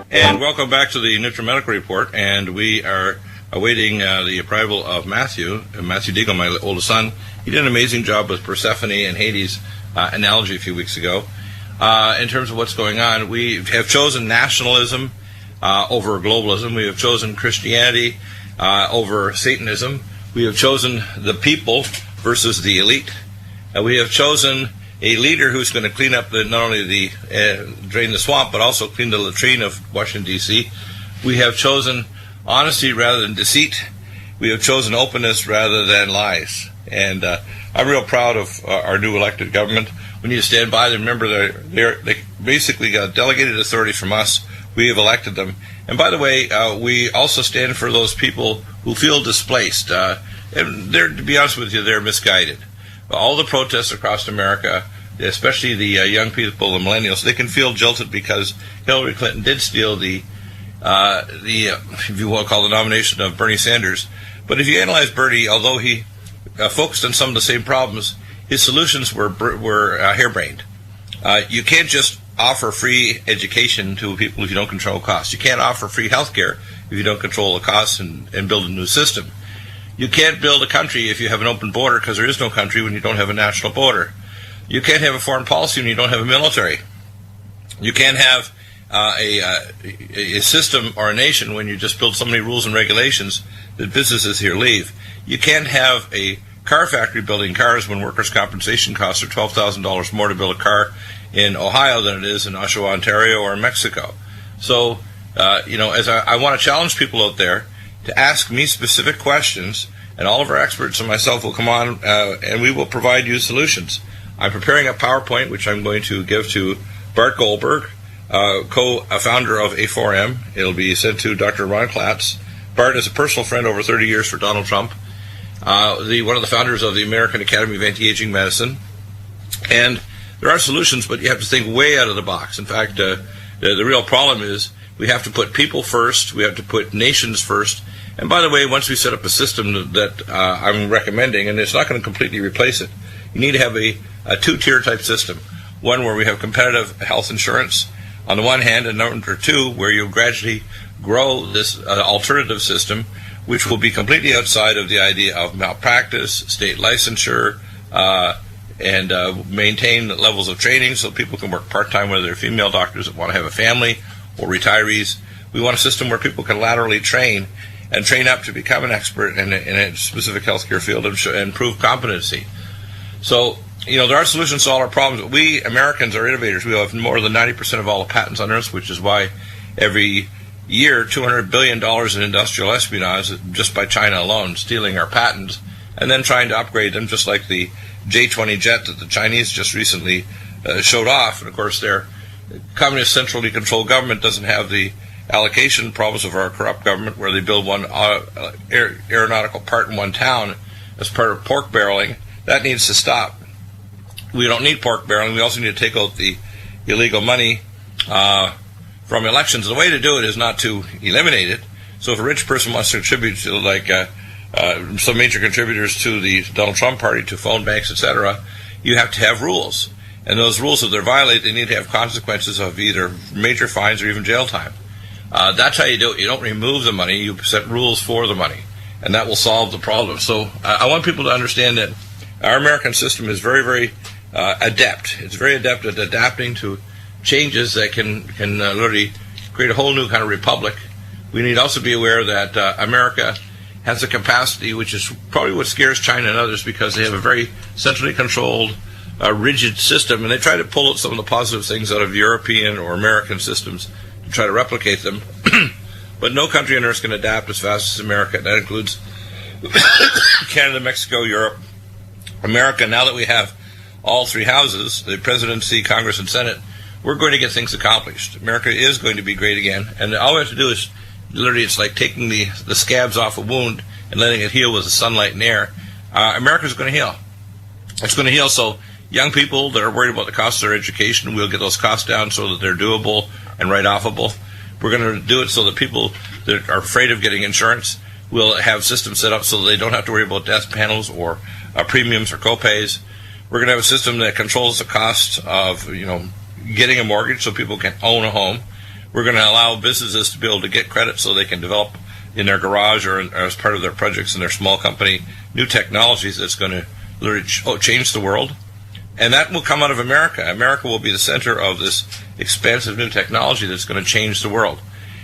And welcome back to the Nutrimedical Report, and we are awaiting the arrival of Matthew DEAGLE, my oldest son. He did an amazing job with Persephone and Hades analogy a few weeks ago. In terms of what's going on, we have chosen nationalism over globalism. We have chosen Christianity over Satanism. We have chosen the people versus the elite. We have chosen a leader who's going to clean up not only the drain the swamp, but also clean the latrine of Washington, D.C. We have chosen honesty rather than deceit. We have chosen openness rather than lies. And I'm real proud of our new elected government. We need to stand by them. Remember, they basically got delegated authority from us. We have elected them. And by the way, we also stand for those people who feel displaced. And to be honest with you, they're misguided. All the protests across America, especially the young people, the millennials, they can feel jilted because Hillary Clinton did steal the if you want to call the nomination of Bernie Sanders. But if you analyze Bernie, although he focused on some of the same problems, his solutions were harebrained. You can't just offer free education to people if you don't control costs. You can't offer free health care if you don't control the costs and build a new system. You can't build a country if you have an open border, because there is no country when you don't have a national border. You can't have a foreign policy when you don't have a military. You can't have a system or a nation when you just build so many rules and regulations that businesses here leave. You can't have a car factory building cars when workers' compensation costs are $12,000 more to build a car in Ohio than it is in Oshawa, Ontario, or Mexico. So, as I want to challenge people out there to ask me specific questions, and all of our experts and myself will come on and we will provide you solutions. I'm preparing a PowerPoint which I'm going to give to Bart Goldberg, co-founder of A4M. It'll be sent to Dr. Ron Klatz. Bart is a personal friend over 30 years for Donald Trump, one of the founders of the American Academy of Anti-Aging Medicine. And there are solutions, but you have to think way out of the box. In fact, the real problem is we have to put people first, we have to put nations first. And by the way, once we set up a system that I'm recommending, and it's not going to completely replace it, you need to have a two-tier type system. One where we have competitive health insurance on the one hand, and number two, where you gradually grow this alternative system, which will be completely outside of the idea of malpractice, state licensure, and maintain levels of training so people can work part-time, whether they're female doctors that want to have a family or retirees. We want a system where people can laterally train and train up to become an expert in a specific healthcare field and prove competency. So, there are solutions to all our problems. We Americans are innovators. We have more than 90% of all the patents on Earth, which is why every year $200 billion in industrial espionage just by China alone, stealing our patents and then trying to upgrade them, just like the J-20 jet that the Chinese just recently showed off. And, of course, their communist centrally controlled government doesn't have the allocation problems of our corrupt government, where they build one aeronautical part in one town as part of pork barreling. That needs to stop. We don't need pork barreling. We also need to take out the illegal money from elections. The way to do it is not to eliminate it. So if a rich person wants to contribute to, like some major contributors to the Donald Trump party, to phone banks, etc., you have to have rules. And those rules, if they're violated, they need to have consequences of either major fines or even jail time. That's how you do it. You don't remove the money. You set rules for the money, and that will solve the problem. So I want people to understand that our American system is very, very adept. It's very adept at adapting to changes that can literally create a whole new kind of republic. We need to also be aware that America has a capacity, which is probably what scares China and others, because they have a very centrally controlled, rigid system, and they try to pull out some of the positive things out of European or American systems to try to replicate them. But no country on earth can adapt as fast as America. That includes Canada, Mexico, Europe, America. Now that we have all three houses, the presidency, Congress, and Senate, we're going to get things accomplished. America is going to be great again. And all we have to do is, literally, it's like taking the scabs off a wound and letting it heal with the sunlight and air. America's going to heal. It's going to heal. So young people that are worried about the cost of their education, we'll get those costs down so that they're doable and write-offable. We're going to do it so that people that are afraid of getting insurance will have systems set up so that they don't have to worry about death panels or premiums or copays. We're going to have a system that controls the cost of, getting a mortgage so people can own a home. We're We're going to allow businesses to be able to get credit so they can develop in their garage or as part of their projects in their small company new technologies that's going to literally change the world. And that will come out of America. America will be the center of this expansive new technology that's going to change the world.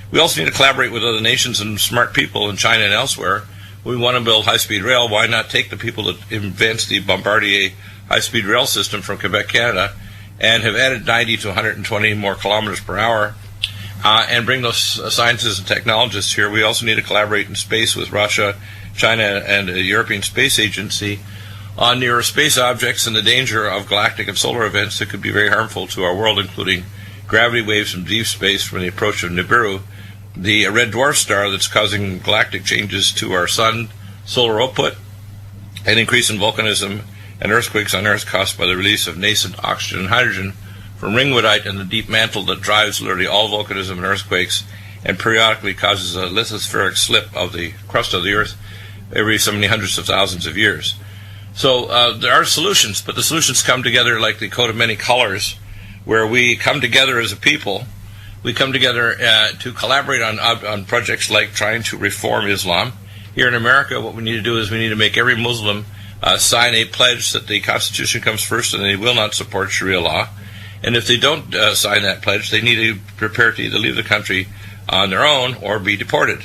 We also need to collaborate with other nations and smart people in China and elsewhere. We want to build high-speed rail. Why not take the people that advanced the Bombardier high-speed rail system from Quebec, Canada, and have added 90 to 120 more kilometers per hour, and bring those scientists and technologists here. We also need to collaborate in space with Russia, China, and the European Space Agency on near space objects and the danger of galactic and solar events that could be very harmful to our world, including gravity waves from deep space from the approach of Nibiru, the red dwarf star that's causing galactic changes to our sun, solar output, and increase in volcanism and earthquakes on Earth caused by the release of nascent oxygen and hydrogen from ringwoodite and the deep mantle that drives literally all volcanism and earthquakes and periodically causes a lithospheric slip of the crust of the Earth every so many hundreds of thousands of years. So there are solutions, but the solutions come together like the coat of many colors, where we come together as a people. We come together to collaborate on projects like trying to reform Islam. Here in America, what we need to do is we need to make every Muslim sign a pledge that the Constitution comes first and they will not support Sharia law. And if they don't sign that pledge, they need to prepare to either leave the country on their own or be deported.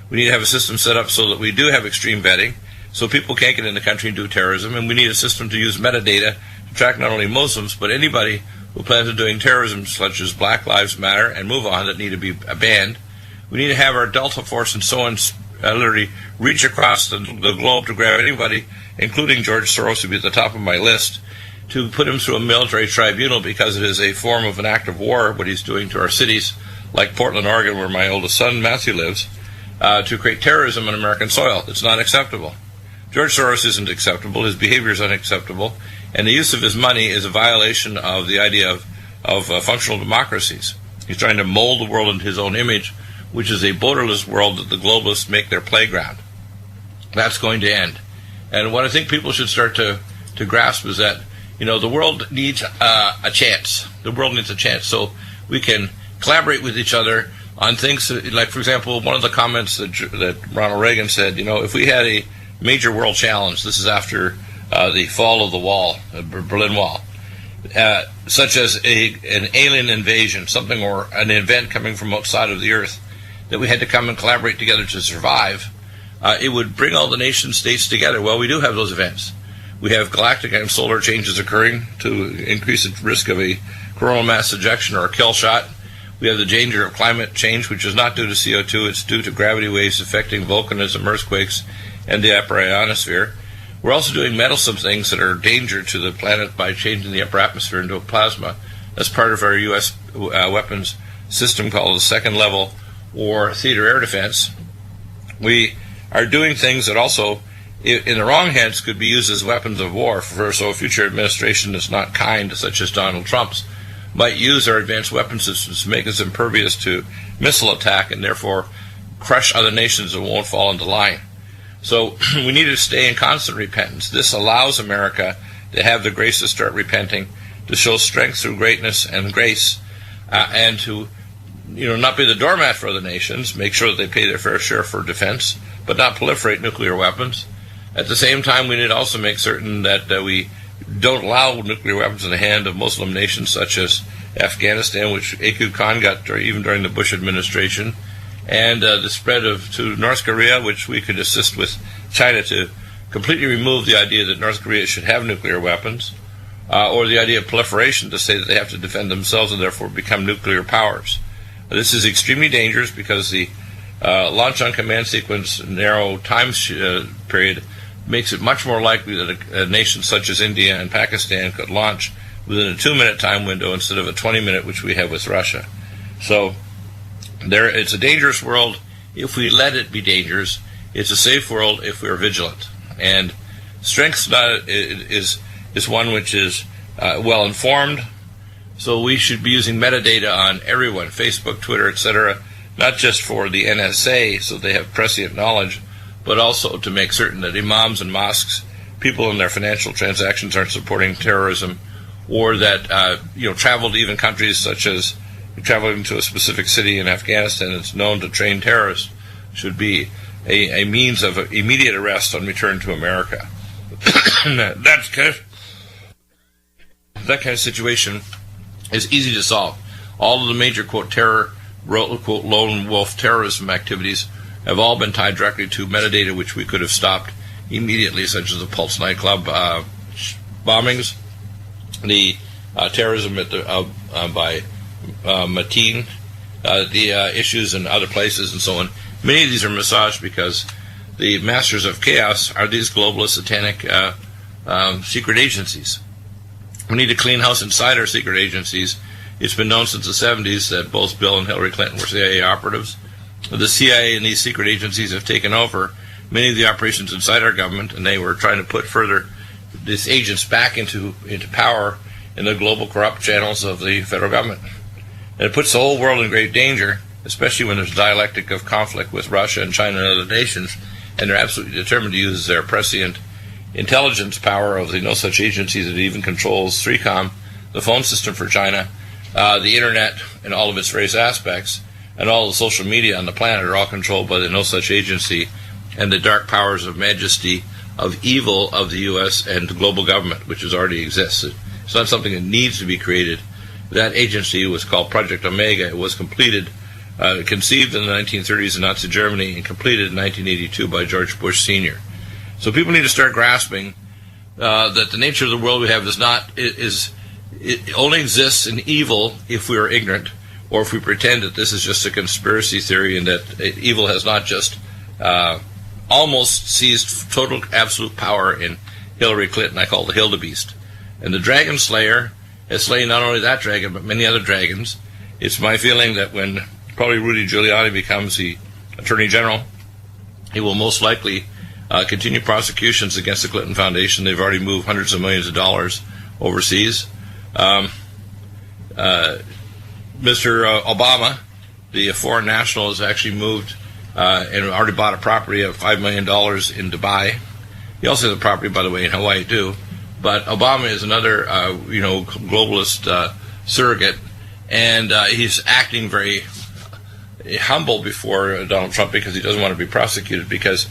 We need to have a system set up so that we do have extreme vetting, so people can't get in the country and do terrorism. And we need a system to use metadata to track not only Muslims, but anybody who plans on doing terrorism, such as Black Lives Matter and Move On, that need to be banned. We need to have our Delta Force and so on literally reach across the globe to grab anybody, including George Soros, who would be at the top of my list, to put him through a military tribunal because it is a form of an act of war, what he's doing to our cities, like Portland, Oregon, where my oldest son, Matthew, lives, to create terrorism on American soil. It's not acceptable. George Soros isn't acceptable. His behavior is unacceptable. And the use of his money is a violation of the idea of functional democracies. He's trying to mold the world into his own image, which is a borderless world that the globalists make their playground. That's going to end. And what I think people should start to grasp is that, the world needs a chance. The world needs a chance. So we can collaborate with each other on things like, for example, one of the comments that Ronald Reagan said, if we had a major world challenge, this is after the fall of the wall, the Berlin Wall, such as an alien invasion, something or an event coming from outside of the Earth, that we had to come and collaborate together to survive, it would bring all the nation states together. Well, we do have those events. We have galactic and solar changes occurring to increase the risk of a coronal mass ejection or a kill shot. We have the danger of climate change, which is not due to CO2, it's due to gravity waves affecting volcanism, earthquakes, and the upper ionosphere. We're also doing meddlesome things that are a danger to the planet by changing the upper atmosphere into a plasma. That's part of our U.S. weapons system called the second level or theater air defense. We are doing things that also, in the wrong hands, could be used as weapons of war. So a future administration that's not kind, such as Donald Trump's, might use our advanced weapon systems to make us impervious to missile attack and therefore crush other nations that won't fall into line. So we need to stay in constant repentance. This allows America to have the grace to start repenting, to show strength through greatness and grace, and to not be the doormat for other nations, make sure that they pay their fair share for defense, but not proliferate nuclear weapons. At the same time, we need to also make certain that we don't allow nuclear weapons in the hand of Muslim nations such as Afghanistan, which Aqib Khan got even during the Bush administration, and the spread to North Korea, which we could assist with China to completely remove the idea that North Korea should have nuclear weapons, or the idea of proliferation to say that they have to defend themselves and therefore become nuclear powers. This is extremely dangerous because the launch on command sequence narrow time period makes it much more likely that a nation such as India and Pakistan could launch within a 2-minute time window instead of a 20-minute, which we have with Russia. So it's a dangerous world if we let it be dangerous. It's a safe world if we are vigilant. And strength is one which is well informed. So we should be using metadata on everyone, Facebook, Twitter, etc., not just for the NSA so they have prescient knowledge, but also to make certain that imams and mosques, people in their financial transactions, aren't supporting terrorism, or that travel to even countries such as traveling to a specific city in Afghanistan that's known to train terrorists should be a means of immediate arrest on return to America. That kind of situation is easy to solve. All of the major, quote, terror, quote, lone wolf terrorism activities have all been tied directly to metadata which we could have stopped immediately, such as the Pulse nightclub bombings, the terrorism at by Mateen, the issues in other places, and so on. Many of these are massaged because the masters of chaos are these globalist satanic secret agencies. We need to clean house inside our secret agencies. It's been known since the 70s that both Bill and Hillary Clinton were CIA operatives. The CIA and these secret agencies have taken over many of the operations inside our government, and they were trying to put further these agents back into power in the global corrupt channels of the federal government. And it puts the whole world in great danger, especially when there's a dialectic of conflict with Russia and China and other nations, and they're absolutely determined to use their prescient intelligence power of the no such agencies that even controls 3Com, the phone system for China, the internet and all of its various aspects, and all the social media on the planet are all controlled by the no such agency and the dark powers of majesty of evil of the U.S. and the global government, which has already existed. It's not something that needs to be created. That agency was called Project Omega. It was completed, conceived in the 1930s in Nazi Germany and completed in 1982 by George Bush Sr. So people need to start grasping that the nature of the world we have it only exists in evil if we are ignorant, or if we pretend that this is just a conspiracy theory and that evil has not just almost seized total absolute power in Hillary Clinton. I call it the Hildebeest. And the Dragon Slayer has slain not only that dragon, but many other dragons. It's my feeling that when probably Rudy Giuliani becomes the Attorney General, he will most likely continue prosecutions against the Clinton Foundation. They've already moved hundreds of millions of dollars overseas. Mr. Obama, the foreign national, has actually moved and already bought a property of $5 million in Dubai. He also has a property, by the way, in Hawaii too. But Obama is another, globalist surrogate, and he's acting very humble before Donald Trump because he doesn't want to be prosecuted, because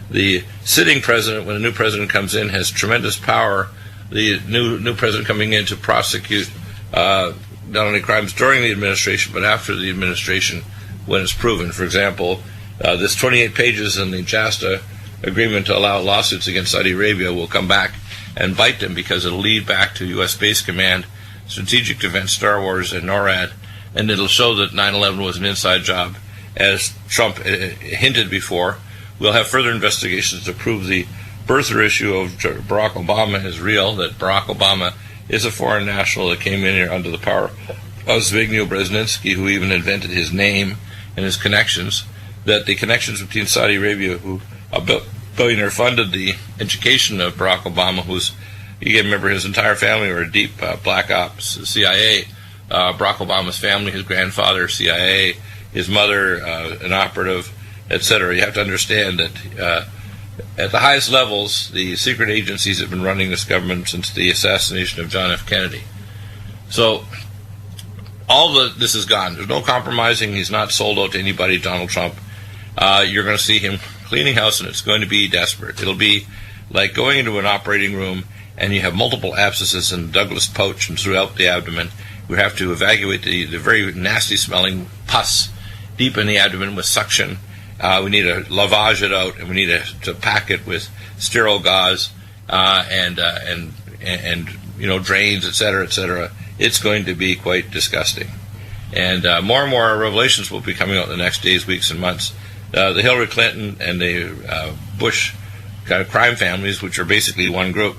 the sitting president, when a new president comes in, has tremendous power. The new president coming in to prosecute not only crimes during the administration, but after the administration when it's proven. For example, this 28 pages in the JASTA agreement to allow lawsuits against Saudi Arabia will come back and bite them, because it'll lead back to U.S. Space Command, Strategic Defense, Star Wars, and NORAD, and it'll show that 9/11 was an inside job, as Trump hinted before. We'll have further investigations to prove the birther issue of Barack Obama is real, that Barack Obama is a foreign national that came in here under the power of Zbigniew Brzezinski, who even invented his name and his connections, that the connections between Saudi Arabia, who a billionaire funded the education of Barack Obama, you can remember his entire family were deep black ops, CIA. Barack Obama's family, his grandfather, CIA, his mother, an operative, etc. You have to understand that at the highest levels, the secret agencies have been running this government since the assassination of John F. Kennedy. So this is gone. There's no compromising. He's not sold out to anybody, Donald Trump. You're going to see him cleaning house, and it's going to be desperate. It'll be like going into an operating room and you have multiple abscesses and Douglas pouch and throughout the abdomen. We have to evacuate the very nasty smelling pus deep in the abdomen with suction. We need to lavage it out, and we need to pack it with sterile gauze and drains, etc., etc. It's going to be quite disgusting, and more revelations will be coming out in the next days, weeks, and months. The Hillary Clinton and the Bush kind of crime families, which are basically one group,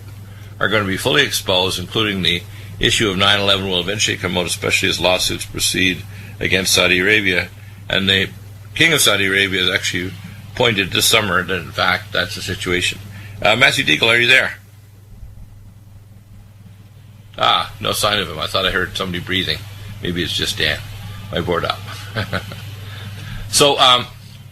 are going to be fully exposed, including the issue of 9/11 will eventually come out, especially as lawsuits proceed against Saudi Arabia. And the King of Saudi Arabia has actually pointed this summer that, in fact, that's the situation. Matthew DEAGLE, are you there? No sign of him. I thought I heard somebody breathing. Maybe it's just Dan. I bored up. So,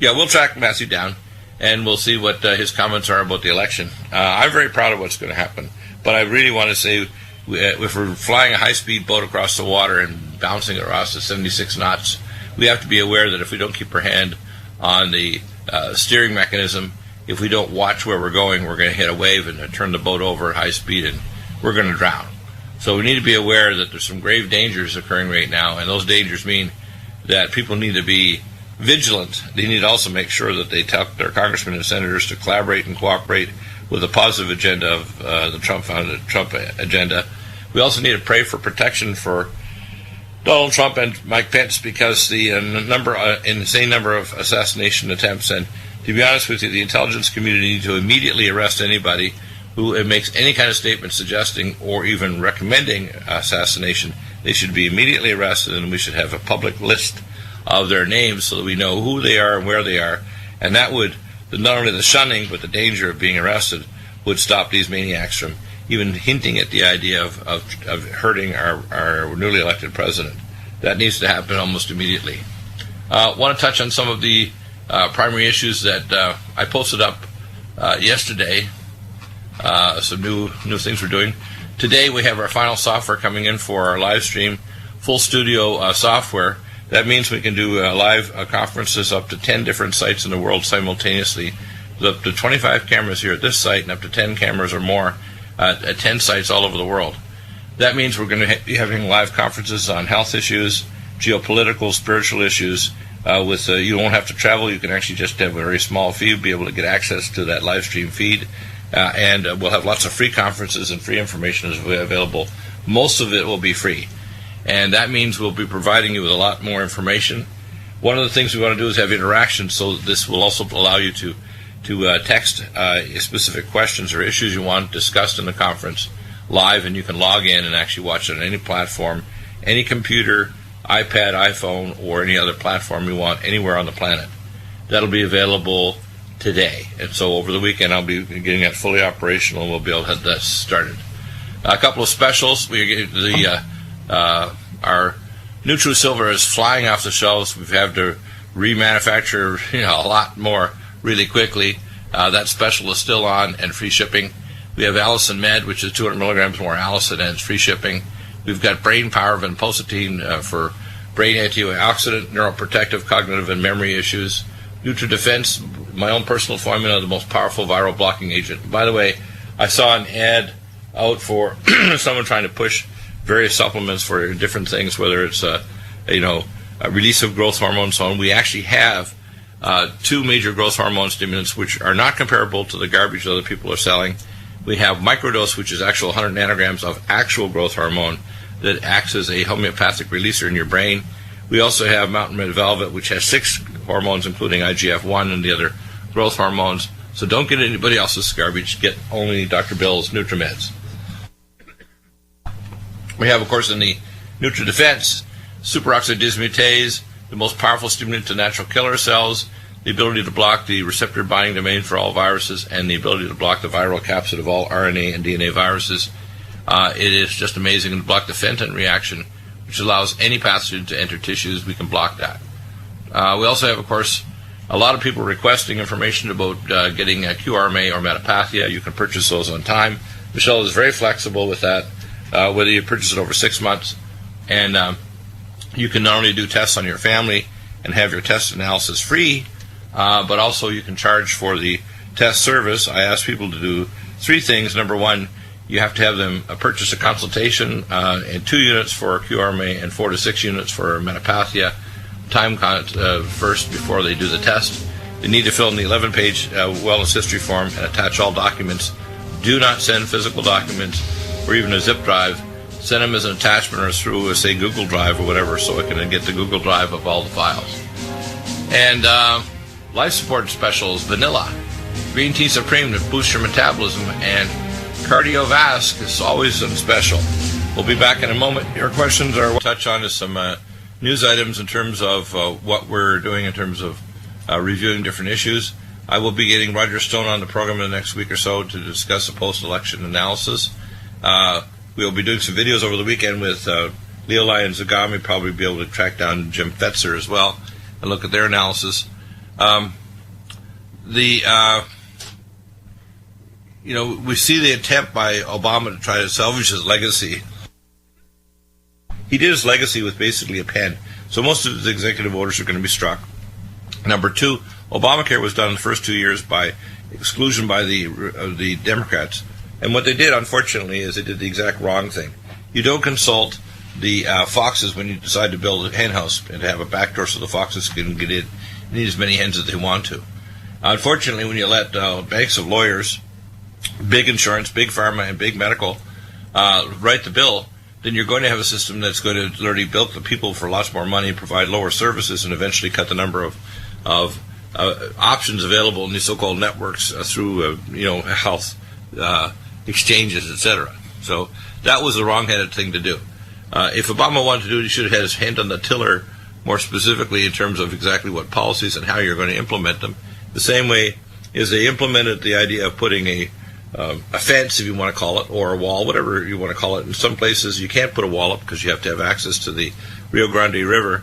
we'll track Matthew down, and we'll see what his comments are about the election. I'm very proud of what's going to happen, but I really want to say, if we're flying a high-speed boat across the water and bouncing across at 76 knots. We have to be aware that if we don't keep our hand on the steering mechanism, if we don't watch where we're going, we're going to hit a wave and turn the boat over at high speed, and we're going to drown. So we need to be aware that there's some grave dangers occurring right now, and those dangers mean that people need to be vigilant. They need to also make sure that they tell their congressmen and senators to collaborate and cooperate with the positive agenda of the Trump agenda. We also need to pray for protection for Donald Trump and Mike Pence, because the insane number of assassination attempts. And to be honest with you, the intelligence community needs to immediately arrest anybody who makes any kind of statement suggesting or even recommending assassination. They should be immediately arrested, and we should have a public list of their names so that we know who they are and where they are. And that would, not only the shunning, but the danger of being arrested would stop these maniacs from even hinting at the idea of hurting our newly elected president. That needs to happen almost immediately. I want to touch on some of the primary issues that I posted up yesterday. Some new things we're doing. Today we have our final software coming in for our live stream, full studio software. That means we can do live conferences up to 10 different sites in the world simultaneously, with up to 25 cameras here at this site and up to 10 cameras or more at 10 sites all over the world. That means we're going to be having live conferences on health issues, geopolitical, spiritual issues. You won't have to travel. You can actually just have a very small feed, be able to get access to that live stream feed. And we'll have lots of free conferences and free information is available. Most of it will be free. And that means we'll be providing you with a lot more information. One of the things we want to do is have interaction, so this will also allow you to text specific questions or issues you want discussed in the conference live, and you can log in and actually watch it on any platform, any computer, iPad, iPhone, or any other platform you want anywhere on the planet. That'll be available today. And so over the weekend I'll be getting that fully operational, and we'll be able to have that started. A couple of specials. Our NutriSilver is flying off the shelves. We've had to remanufacture a lot more really quickly. That special is still on and free shipping. We have Allison Med, which is 200 milligrams more Allison, and it's free shipping. We've got Brain Power Vinpocetine for brain antioxidant, neuroprotective, cognitive, and memory issues. NutriDefense, my own personal formula, the most powerful viral blocking agent. By the way, I saw an ad out for someone trying to push various supplements for different things, whether it's a release of growth hormones, so on. We actually have two major growth hormone stimulants which are not comparable to the garbage that other people are selling. We have Microdose, which is actual 100 nanograms of actual growth hormone that acts as a homeopathic releaser in your brain. We also have Mountain Red Velvet, which has 6 hormones, including IGF-1 and the other growth hormones. So don't get anybody else's garbage. Get only Dr. Bill's NutriMeds. We have, of course, in the NutriDefense, superoxide dismutase, the most powerful stimulant to natural killer cells, the ability to block the receptor binding domain for all viruses, and the ability to block the viral capsid of all RNA and DNA viruses. It is just amazing. To block the Fenton reaction, which allows any pathogen to enter tissues. We can block that. We also have, of course, a lot of people requesting information about getting a QRMA or METAPATHIA. You can purchase those on time. Michelle is very flexible with that, whether you purchase it over 6 months. And you can not only do tests on your family and have your test analysis free, but also you can charge for the test service. I ask people to do 3 things. Number 1, you have to have them purchase a consultation and 2 units for QRMA and 4 to 6 units for METAPATHIA. Time first before they do the test. They need to fill in the 11-page wellness history form and attach all documents. Do not send physical documents or even a zip drive. Send them as an attachment or through, say, Google Drive or whatever, so it can then get the Google Drive of all the files. And life support specials, vanilla, green tea supreme that boosts your metabolism, and cardiovasc is always on special. We'll be back in a moment. Your questions are we'll touch on is some news items in terms of what we're doing in terms of reviewing different issues. I will be getting Roger Stone on the program in the next week or so to discuss a post-election analysis. We'll be doing some videos over the weekend with Leo Lyons-Zagami, probably be able to track down Jim Fetzer as well and look at their analysis. We see the attempt by Obama to try to salvage his legacy he did his legacy with basically a pen. So most of his executive orders are going to be struck. Number two, Obamacare was done in the first 2 years by exclusion by the Democrats. And what they did, unfortunately, is they did the exact wrong thing. You don't consult the foxes when you decide to build a hen house and to have a back door so the foxes can get in. You need as many hens as they want to. Unfortunately, when you let banks of lawyers, big insurance, big pharma, and big medical write the bill, then you're going to have a system that's going to literally bilk the people for lots more money, provide lower services, and eventually cut the number of options available in these so-called networks through health exchanges, etc. So that was the wrong-headed thing to do. If Obama wanted to do it, he should have had his hand on the tiller more specifically in terms of exactly what policies and how you're going to implement them. The same way as they implemented the idea of putting a fence, if you want to call it, or a wall, whatever you want to call it. In some places, you can't put a wall up because you have to have access to the Rio Grande River.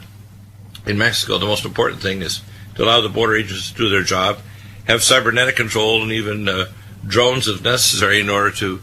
In Mexico, the most important thing is to allow the border agents to do their job, have cybernetic control, and even drones if necessary in order to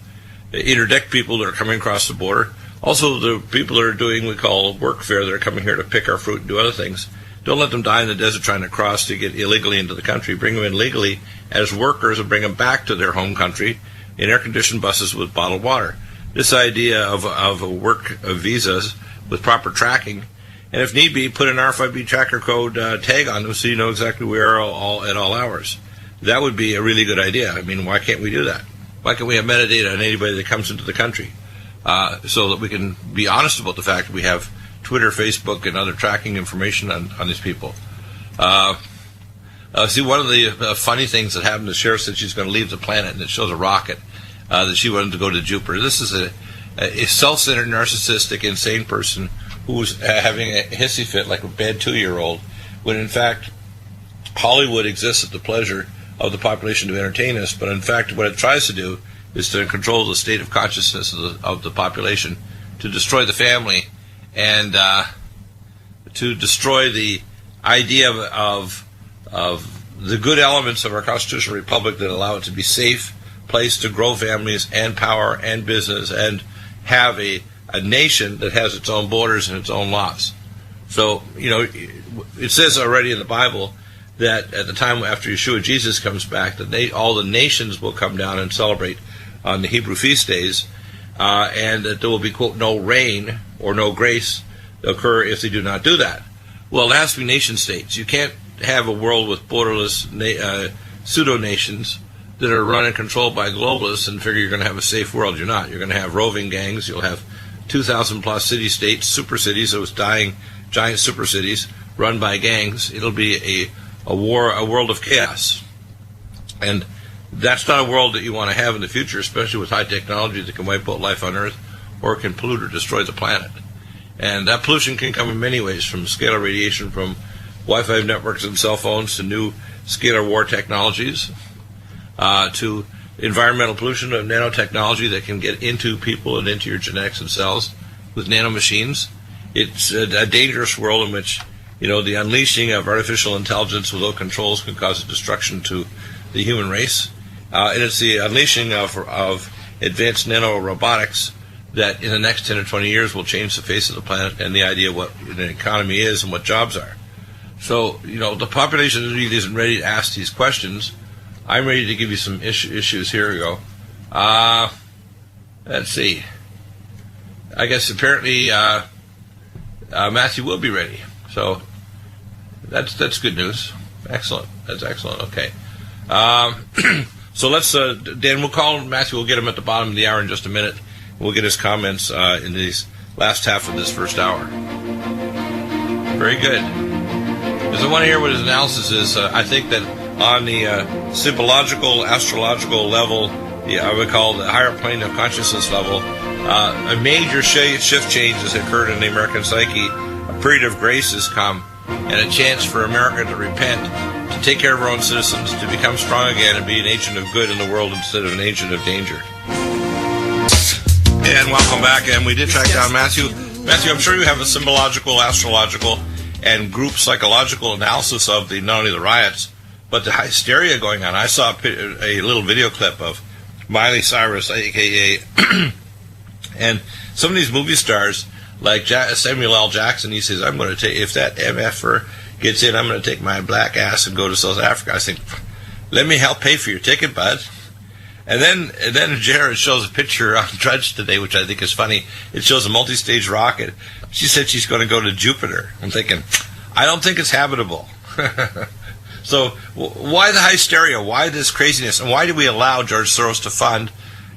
interdict people that are coming across the border. Also, the people that are doing we call workfare that are coming here to pick our fruit and do other things, don't let them die in the desert trying to cross to get illegally into the country. Bring them in legally as workers and bring them back to their home country in air-conditioned buses with bottled water. This idea of a work visas with proper tracking, and if need be, put an RFID tracker code tag on them so you know exactly where at all hours. That would be a really good idea. I mean, why can't we do that? Why can't we have metadata on anybody that comes into the country so that we can be honest about the fact that we have Twitter, Facebook, and other tracking information on these people? See, one of the funny things that happened, the sheriff said she's going to leave the planet, and it shows a rocket that she wanted to go to Jupiter. This is a self-centered, narcissistic, insane person who's having a hissy fit like a bad 2-year-old, when in fact Hollywood exists at the pleasure of the population to entertain us, but in fact what it tries to do is to control the state of consciousness of the population, to destroy the family, and to destroy the idea of the good elements of our constitutional republic that allow it to be safe place to grow families and power and business and have a nation that has its own borders and its own laws. So, it says already in the Bible that at the time after Yeshua Jesus comes back, that all the nations will come down and celebrate on the Hebrew feast days, and that there will be, quote, no rain or no grace occur if they do not do that. Well, it has to be nation states. You can't have a world with borderless pseudo-nations that are run and controlled by globalists and figure you're going to have a safe world. You're not. You're going to have roving gangs. You'll have 2,000 plus city-states, super cities, those dying giant super cities run by gangs. It'll be a world of chaos. And that's not a world that you want to have in the future, especially with high technology that can wipe out life on Earth or can pollute or destroy the planet. And that pollution can come in many ways, from scalar radiation from Wi-Fi networks and cell phones to new scalar war technologies, to environmental pollution of nanotechnology that can get into people and into your genetics and cells with nanomachines. It's a dangerous world in which, the unleashing of artificial intelligence without controls can cause a destruction to the human race. And it's the unleashing of advanced nanorobotics that in the next 10 or 20 years will change the face of the planet and the idea of what an economy is and what jobs are. So, the population really isn't ready to ask these questions. I'm ready to give you some issues. Here we go. Let's see. I guess apparently Matthew will be ready. So that's good news. Excellent. That's excellent. Okay. So let's, Dan, we'll call Matthew. We'll get him at the bottom of the hour in just a minute. We'll get his comments in this last half of this first hour. Very good. Because I want to hear what his analysis is. I think that on the symbological, astrological level, I would call the higher plane of consciousness level, a major shift change has occurred in the American psyche. A period of grace has come, and a chance for America to repent, to take care of our own citizens, to become strong again and be an agent of good in the world instead of an agent of danger. And welcome back. And we did track down Matthew. Matthew, I'm sure you have a symbological, astrological, and group psychological analysis of not only the riots, but the hysteria going on. I saw a little video clip of Miley Cyrus, a.k.a. and some of these movie stars like Samuel L. Jackson. He says, "I'm going to take, if that MFer gets in, I'm going to take my black ass and go to South Africa." I think, let me help pay for your ticket, bud. And then Jared shows a picture on Drudge today, which I think is funny. It shows a multi-stage rocket. She said she's going to go to Jupiter. I'm thinking, I don't think it's habitable. So why the hysteria? Why this craziness? And why do we allow George Soros to fund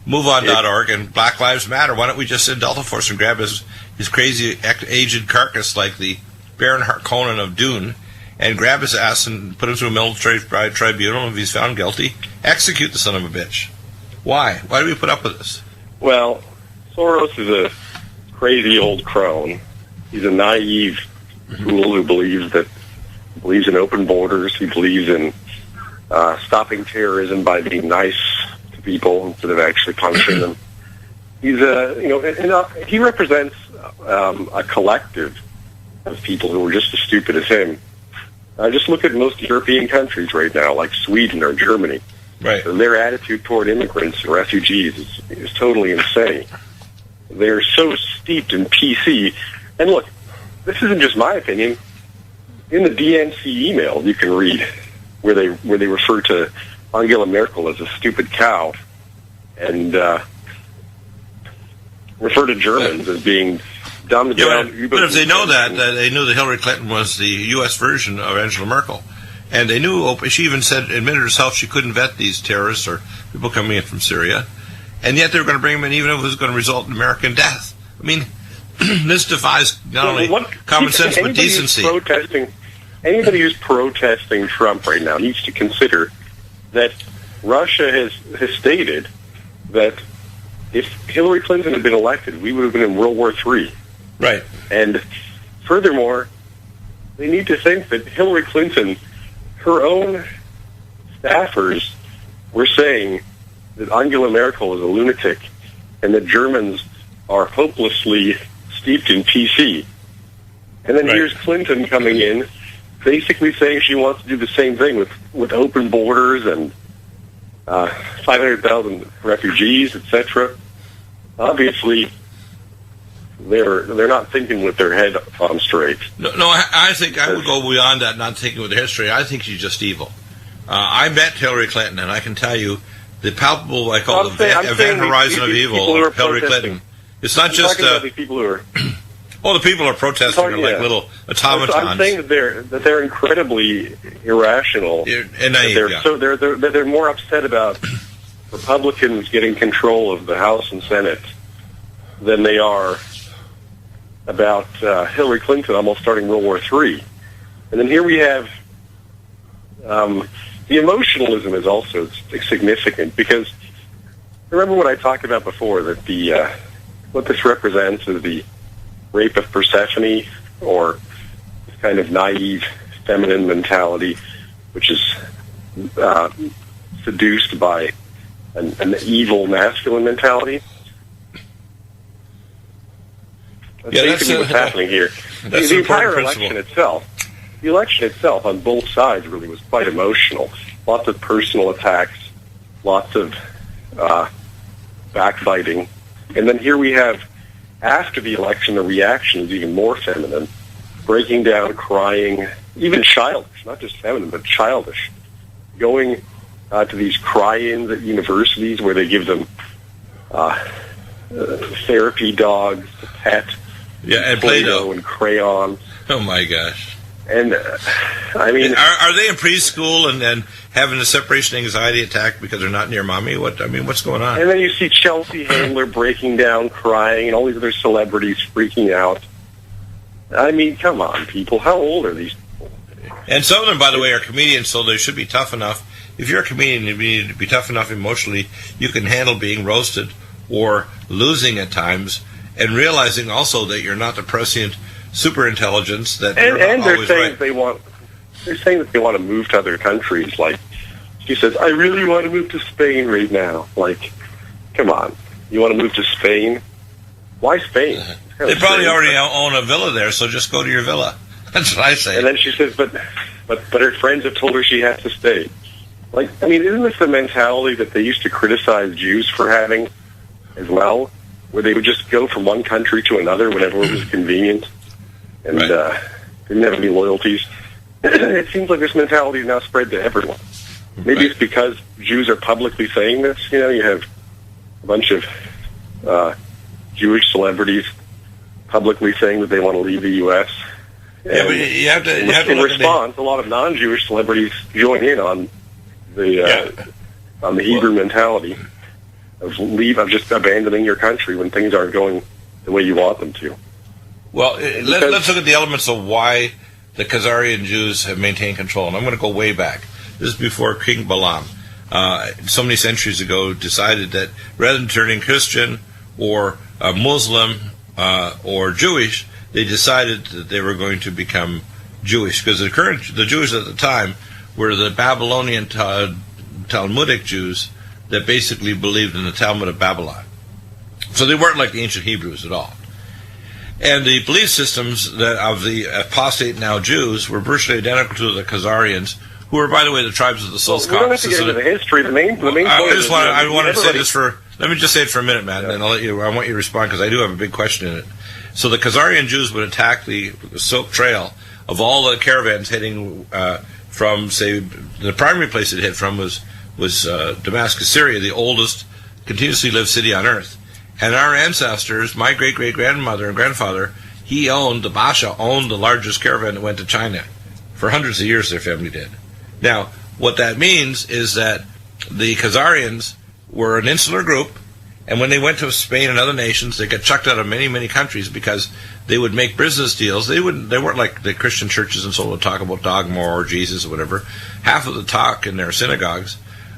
MoveOn.org and Black Lives Matter? Why don't we just send Delta Force and grab his crazy aged carcass like the Baron Harkonnen of Dune and grab his ass and put him through a military tribunal? If he's found guilty, execute the son of a bitch. Why? Why do we put up with this? Well, Soros is a crazy old crone. He's a naive fool who believes in open borders. He believes in stopping terrorism by being nice to people instead of actually punishing them. He's he represents a collective of people who are just as stupid as him. Just look at most European countries right now, like Sweden or Germany. Right. Their attitude toward immigrants and refugees is totally insane. They're so steeped in PC. And look, this isn't just my opinion. In the DNC email, you can read where they refer to Angela Merkel as a stupid cow, and refer to Germans as being dumbed down. But if they know that, they knew that Hillary Clinton was the U.S. version of Angela Merkel. And they knew, she even admitted herself she couldn't vet these terrorists or people coming in from Syria. And yet they were going to bring them in even if it was going to result in American death. I mean, this defies not only common sense but decency. Anybody who's protesting Trump right now needs to consider that Russia has stated that if Hillary Clinton had been elected, we would have been in World War III. Right. And furthermore, they need to think that Hillary Clinton, her own staffers were saying that Angela Merkel is a lunatic and that Germans are hopelessly steeped in PC. And then here's Clinton coming in, basically saying she wants to do the same thing with open borders and 500,000 refugees, etc. Obviously, they're not thinking with their head on straight. No, I think I would go beyond that, not thinking with the history. I think she's just evil. I met Hillary Clinton, and I can tell you the palpable, I call the event horizon of evil of Hillary Clinton. It's not just these people who are. Oh, the people are protesting are like little automatons. I'm saying that they're incredibly irrational and naive. They're more upset about Republicans getting control of the House and Senate than they are about Hillary Clinton almost starting World War III. And then here we have the emotionalism is also significant because remember what I talked about before, that what this represents is the rape of Persephone, or this kind of naive feminine mentality which is seduced by an evil masculine mentality. That's basically what's happening here. The entire election itself on both sides really was quite emotional. Lots of personal attacks, lots of backbiting. And then here we have, after the election, the reaction is even more feminine, breaking down, crying, even childish, not just feminine, but childish, going to these cry-ins at universities where they give them therapy dogs to pet, and Play-Doh and crayons. Oh my gosh! And I mean, are they in preschool and then having a separation anxiety attack because they're not near mommy? What's going on? And then you see Chelsea Handler breaking down, crying, and all these other celebrities freaking out. I mean, come on, people! How old are these people? And some of them, by the way, are comedians, so they should be tough enough. If you're a comedian, you need to be tough enough emotionally. You can handle being roasted or losing at times, and realizing also that you're not the prescient super intelligence that you're not always right. They're saying that they want to move to other countries. Like she says, I really want to move to Spain right now. Like, come on, you want to move to Spain? Why Spain? They probably already own a villa there, so just go to your villa. That's what I say. And then she says, but her friends have told her she has to stay. Like, I mean, isn't this the mentality that they used to criticize Jews for having as well? where they would just go from one country to another whenever it was convenient, and didn't have any loyalties. It seems like this mentality is now spread to everyone. Maybe it's because Jews are publicly saying this. You know, you have a bunch of Jewish celebrities publicly saying that they want to leave the U.S. Yeah, but you have to in response, a lot of non-Jewish celebrities join in on the Hebrew mentality of just abandoning your country when things aren't going the way you want them to. Well, let's look at the elements of why the Khazarian Jews have maintained control. And I'm going to go way back. This is before King Balaam, so many centuries ago, decided that rather than turning Christian or Muslim or Jewish, they decided that they were going to become Jewish, because the Jews at the time were the Babylonian Talmudic Jews that basically believed in the Talmud of Babylon. So they weren't like the ancient Hebrews at all. And the belief systems of the apostate now Jews were virtually identical to the Khazarians, who are, by the way, the tribes of the Sultan. We don't have to get into the history. The main point is, I wanted to say this let me just say it for a minute, Matt, and then I want you to respond, because I do have a big question in it. So the Khazarian Jews would attack the Silk Trail of all the caravans heading from, say, the primary place it hit from was Damascus, Syria, the oldest continuously lived city on earth. And our ancestors, my great-great-grandmother and grandfather, the Basha owned the largest caravan that went to China. For hundreds of years, their family did. Now, what that means is that the Khazarians were an insular group, and when they went to Spain and other nations, they got chucked out of many, many countries because they would make business deals. They weren't like the Christian churches and so would talk about dogma or Jesus or whatever. Half of the talk in their synagogues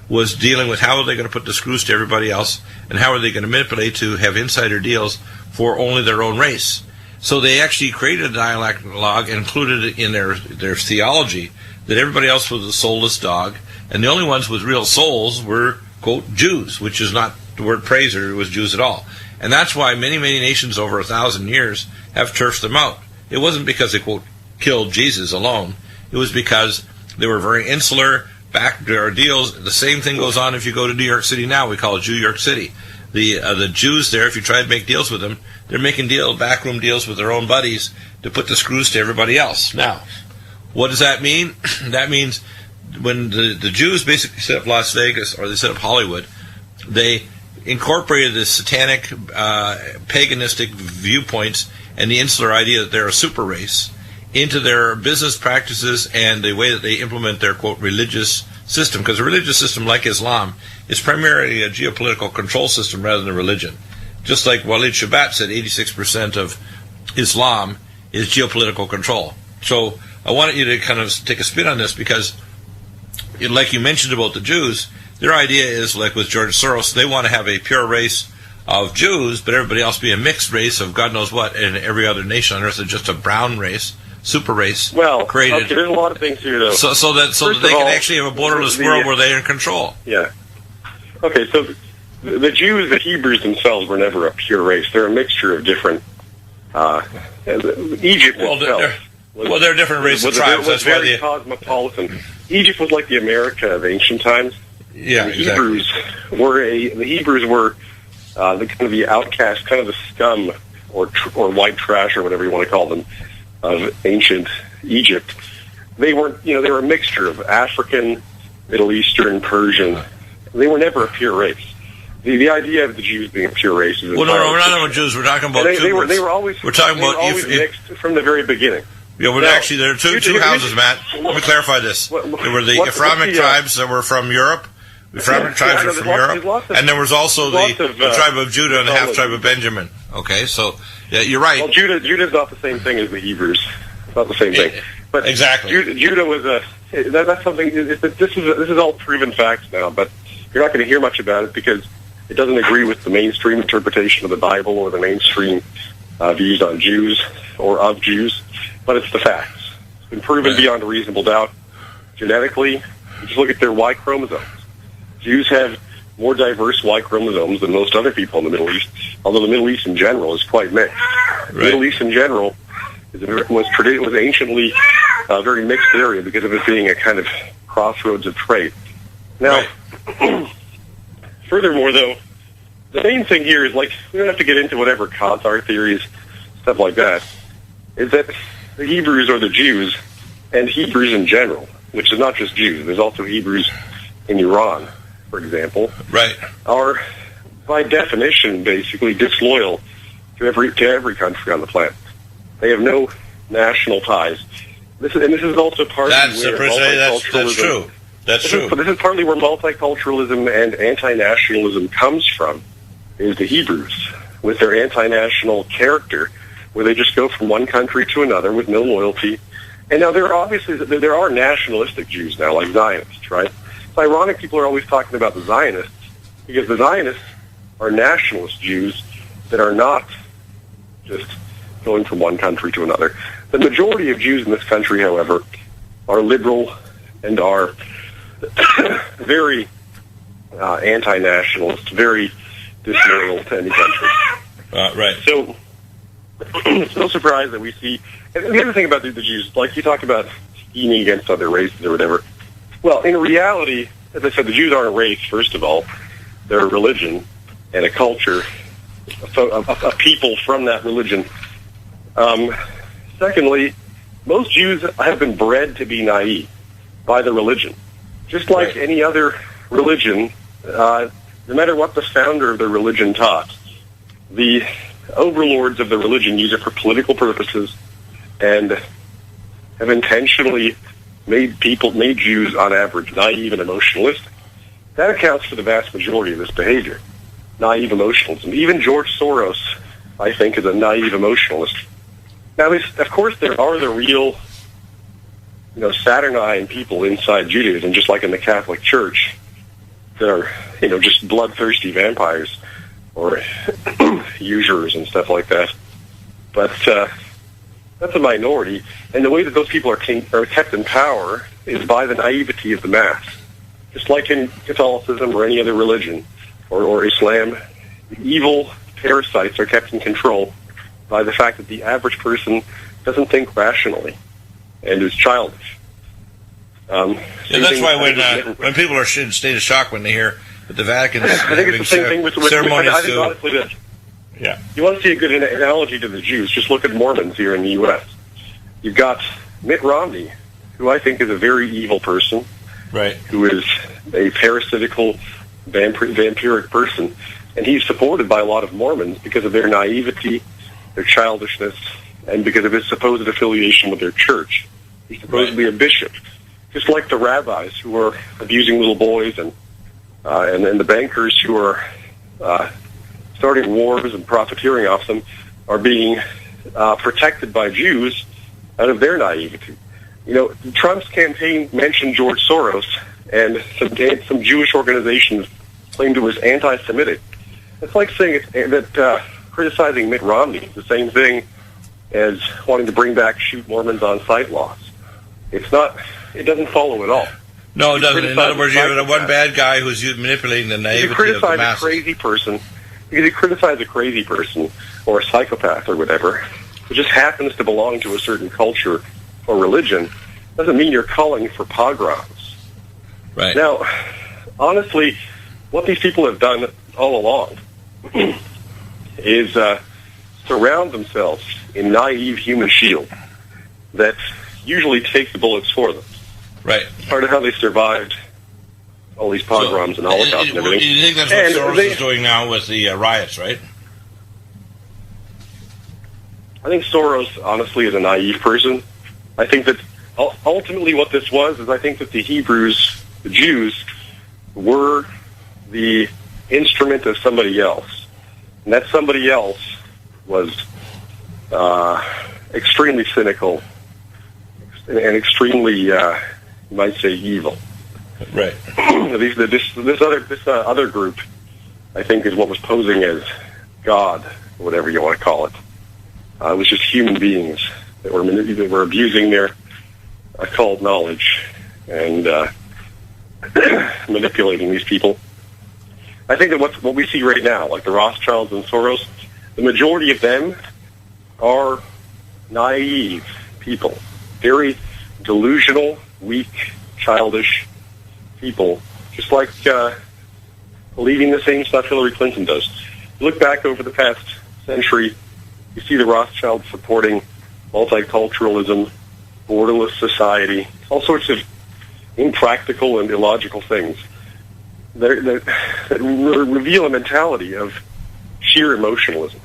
was dealing with how are they going to put the screws to everybody else, and how are they going to manipulate to have insider deals for only their own race. So they actually created a dialogue and included it in their theology that everybody else was a soulless dog, and the only ones with real souls were, quote, Jews, which is not the word praise or it was Jews at all. And that's why many, many nations over 1,000 years have turfed them out. It wasn't because they, quote, killed Jesus alone. It was because they were very insular, back to our deals. The same thing goes on if you go to New York City now. We call it New York City. The Jews there, if you try to make deals with them, they're making backroom deals with their own buddies to put the screws to everybody else. Now, what does that mean? That means when the Jews basically set up Las Vegas, or they set up Hollywood, they incorporated the satanic, paganistic viewpoints and the insular idea that they're a super race into their business practices and the way that they implement their, quote, religious system. Because a religious system like Islam is primarily a geopolitical control system rather than a religion. Just like Walid Shabat said, 86% of Islam is geopolitical control. So I wanted you to kind of take a spin on this, because like you mentioned about the Jews, their idea is, like with George Soros, they want to have a pure race of Jews, but everybody else be a mixed race of God knows what, and every other nation on earth is just a brown race, super race, created. Okay, there's a lot of things here, though. So that they can actually have a borderless world where they're in control. Yeah. Okay, so the Jews, the Hebrews themselves, were never a pure race. They're a mixture of different. Egypt itself. They're different race of tribes. That's why very cosmopolitan. Egypt was like the America of ancient times. Yeah, the Hebrews were the kind of the outcast, kind of the scum or white trash or whatever you want to call them of ancient Egypt. They weren't, they were a mixture of African, Middle Eastern, Persian. They were never a pure race. The idea of the Jews being a pure race is... Well, no, we're not talking about Jews. We're talking about... They were always mixed from the very beginning. Yeah, well, actually, there are two houses, Matt. Let me clarify this. There were the Ephraimic tribes that were from Europe. The Ephraimic tribes are from Europe. And there was also the tribe of Judah and the half-tribe of Benjamin. Okay, so, yeah, you're right. Well, Judah's not the same thing as the Hebrews. It's not the same thing. But exactly. Judah was that's something... This is all proven facts now, but you're not going to hear much about it because it doesn't agree with the mainstream interpretation of the Bible or the mainstream views on Jews or of Jews, but it's the facts. It's been proven beyond a reasonable doubt. Genetically, you just look at their Y chromosomes. Jews have more diverse Y chromosomes than most other people in the Middle East, although the Middle East in general is quite mixed. Right. The Middle East in general was anciently a very mixed area because of it being a kind of crossroads of trade. Now, furthermore, though, the main thing here is, like, we don't have to get into whatever Qatar theories, stuff like that, is that the Hebrews or the Jews, and Hebrews in general, which is not just Jews, there's also Hebrews in Iran, for example, right, are by definition basically disloyal to every country on the planet. They have no national ties. This is also partly that's multiculturalism. That's true. This is partly where multiculturalism and anti-nationalism comes from, is the Hebrews, with their anti-national character, where they just go from one country to another with no loyalty. And now there are nationalistic Jews now, like Zionists, right? It's ironic people are always talking about the Zionists, because the Zionists are nationalist Jews that are not just going from one country to another. The majority of Jews in this country, however, are liberal and are very anti-nationalist, very disloyal to any country. Right. So it's no surprise that we see. And the other thing about the Jews, like you talked about scheming against other races or whatever. Well, in reality, as I said, the Jews aren't a race, first of all. They're a religion and a culture, a people from that religion. Secondly, most Jews have been bred to be naive by the religion. Just like any other religion, no matter what the founder of the religion taught, the overlords of the religion use it for political purposes and have intentionally made Jews, on average, naive and emotionalistic. That accounts for the vast majority of this behavior, naive emotionalism. Even George Soros, I think, is a naive emotionalist. Now, of course, there are the real, saturnine people inside Judaism, just like in the Catholic Church. They're, just bloodthirsty vampires or usurers and stuff like that. But that's a minority, and the way that those people are kept in power is by the naivety of the mass. Just like in Catholicism or any other religion or Islam, the evil parasites are kept in control by the fact that the average person doesn't think rationally and is childish. And that's why when people are in a state of shock when they hear that the Vatican is having ceremonies honestly, yeah. You want to see a good analogy to the Jews, just look at Mormons here in the U.S. You've got Mitt Romney, who I think is a very evil person, right? Who is a parasitical, vampiric person, and he's supported by a lot of Mormons because of their naivety, their childishness, and because of his supposed affiliation with their church. He's supposedly a bishop, just like the rabbis who are abusing little boys and the bankers who are starting wars and profiteering off them are being protected by Jews out of their naivety. Trump's campaign mentioned George Soros, and some Jewish organizations claimed it was anti-Semitic. It's like saying that criticizing Mitt Romney is the same thing as wanting to bring back shoot Mormons on sight laws. It's not. It doesn't follow at all. No, it doesn't. In other words, you have one bad guy who's manipulating the naivety of the masses. You can criticize a crazy person or a psychopath or whatever who just happens to belong to a certain culture or religion. Doesn't mean you're calling for pogroms. Right. Now, honestly, what these people have done all along is surround themselves in naive human shield that usually take the bullets for them. Right. Part of how they survived all these pogroms and Holocaust and everything. You think that's what Soros is doing now with the riots, right? I think Soros, honestly, is a naive person. I think that ultimately what this was is I think that the Hebrews, the Jews, were the instrument of somebody else. And that somebody else was extremely cynical and extremely, you might say, evil. Right. This other group, I think, is what was posing as God, whatever you want to call it. It was just human beings that were abusing their occult knowledge and manipulating these people. I think that what we see right now, like the Rothschilds and Soros, the majority of them are naive people, very delusional, weak, childish people, just like believing the same stuff Hillary Clinton does. You look back over the past century, you see the Rothschilds supporting multiculturalism, borderless society, all sorts of impractical and illogical things that reveal a mentality of sheer emotionalism.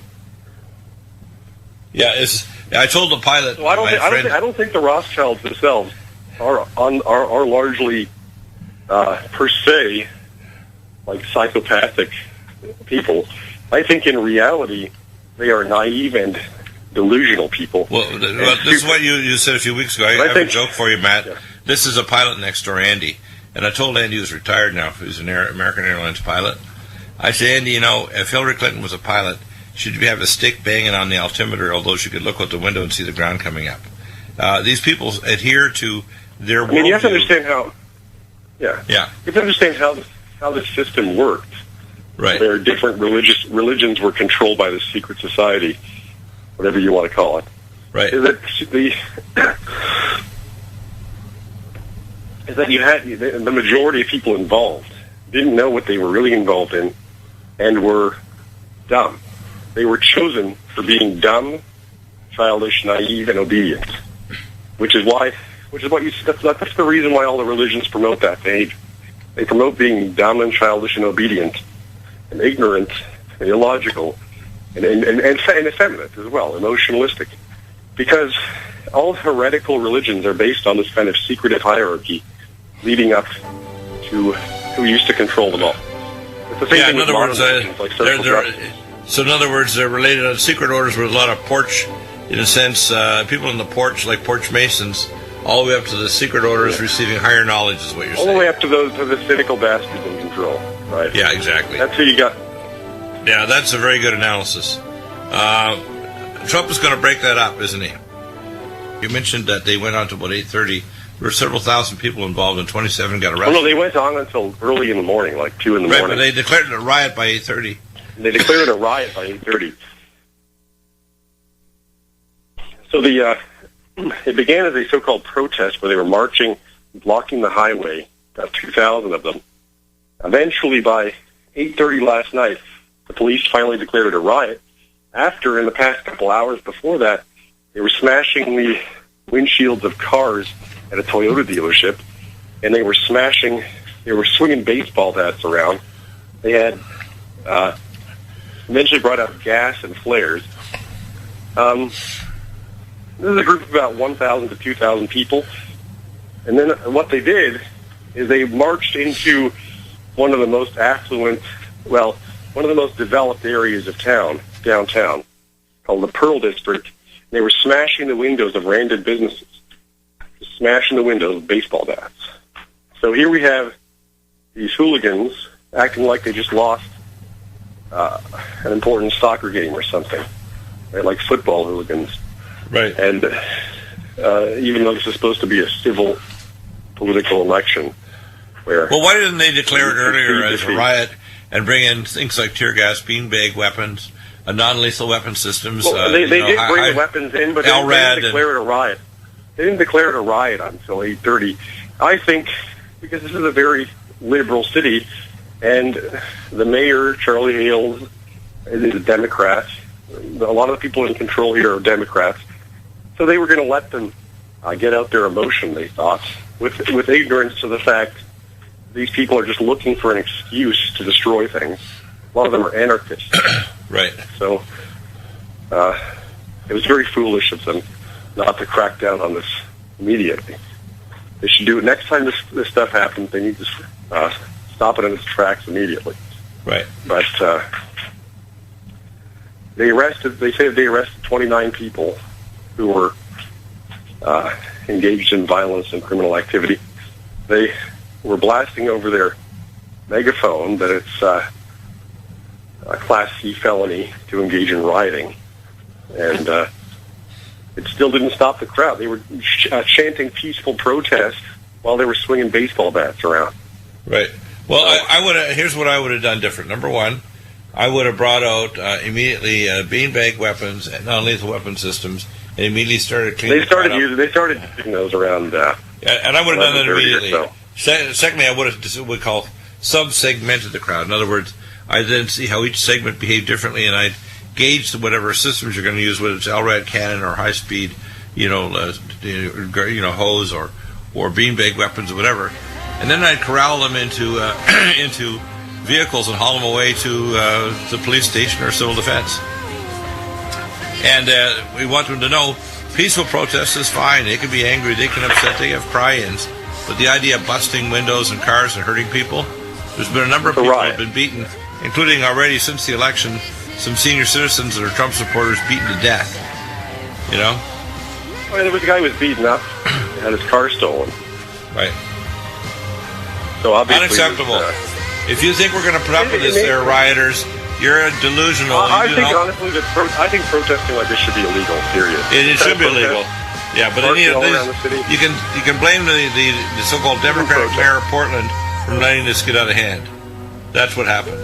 Yeah, I told the pilot. So I don't think the Rothschilds themselves are largely per se like psychopathic people. I think in reality they are naive and delusional people. Well, this is what you said a few weeks ago. I have a joke for you, Matt. Yeah. This is a pilot next door, Andy. And I told Andy, who's retired now, who's an American Airlines pilot. I said, Andy, if Hillary Clinton was a pilot, she'd have a stick banging on the altimeter, although she could look out the window and see the ground coming up. These people adhere to their worldview. You have to understand how. Yeah. You have to understand how the system worked. Right. There are different religions were controlled by the secret society, whatever you want to call it. Right. Is that you had the majority of people involved didn't know what they were really involved in and were dumb. They were chosen for being dumb, childish, naive, and obedient. That's the reason why all the religions promote that behavior. They promote being dumb and childish and obedient and ignorant and illogical and effeminate as well, emotionalistic. Because all heretical religions are based on this kind of secretive hierarchy leading up to who used to control them all. It's the same thing with modern religions, like social justice. So in other words, they're related on secret orders with a lot of porch, in a sense, people in the porch, like porch masons, all the way up to the secret orders receiving higher knowledge is what you're saying. All the way up to the cynical bastards in control, right? Yeah, exactly. That's who you got. Yeah, that's a very good analysis. Trump is going to break that up, isn't he? You mentioned that they went on to about 8:30. There were several thousand people involved, and 27 got arrested. Well, no, they went on until early in the morning, like 2 in the morning. Right, but they declared it a riot by 8:30. They declared it a riot by 8:30. So it began as a so-called protest where they were marching, blocking the highway, about 2,000 of them. Eventually, by 8:30 last night, the police finally declared it a riot. After, in the past couple hours before that, they were smashing the windshields of cars at a Toyota dealership, and they were swinging baseball bats around. They had eventually brought out gas and flares. This is a group of about 1,000 to 2,000 people. And then what they did is they marched into one of the most one of the most developed areas of town, downtown, called the Pearl District. They were smashing the windows of random businesses, just smashing the windows with baseball bats. So here we have these hooligans acting like they just lost an important soccer game or something, right? Like football hooligans. Right. And even though this is supposed to be a civil political election, where... Well, why didn't they declare it earlier as a riot and bring in things like tear gas, beanbag weapons, non-lethal weapon systems? Well, they did bring the weapons in, but they didn't declare it a riot. They didn't declare it a riot until 8:30. I think because this is a very liberal city, and the mayor, Charlie Hales, is a Democrat. A lot of the people in control here are Democrats. So they were going to let them get out their emotion, they thought, with ignorance to the fact these people are just looking for an excuse to destroy things. A lot of them are anarchists. Right. So it was very foolish of them not to crack down on this immediately. They should do it next time this stuff happens. They need to stop it in its tracks immediately. Right. But they say they arrested 29 people who were engaged in violence and criminal activity. They were blasting over their megaphone that it's a Class C felony to engage in rioting. And it still didn't stop the crowd. They were chanting peaceful protest while they were swinging baseball bats around. Right. Well, here's what I would have done different. Number one, I would have brought out immediately beanbag weapons and non-lethal weapon systems, and immediately started cleaning. They started using those around. And I would have done that immediately. So. Secondly, I would have what we call sub-segmented the crowd. In other words, I then see how each segment behaved differently, and I'd gauge whatever systems you're going to use, whether it's LRAD cannon or high-speed, hose or beanbag weapons or whatever, and then I'd corral them into into vehicles and haul them away to the police station or civil defense. And we want them to know peaceful protest is fine. They can be angry, they can upset, they have cry-ins, but the idea of busting windows and cars and hurting people, there's been a number of people who have been beaten, including already since the election, some senior citizens that are Trump supporters beaten to death. Well, there was a guy who was beaten up, had his car stolen. Right. So obviously, unacceptable. If you think we're going to put up with this, there, rioters, you're delusional. I think honestly that I think protesting like this should be illegal. Period. It should be illegal. Yeah, but you can blame the so-called Democratic mayor of Portland for letting this get out of hand. That's what happened.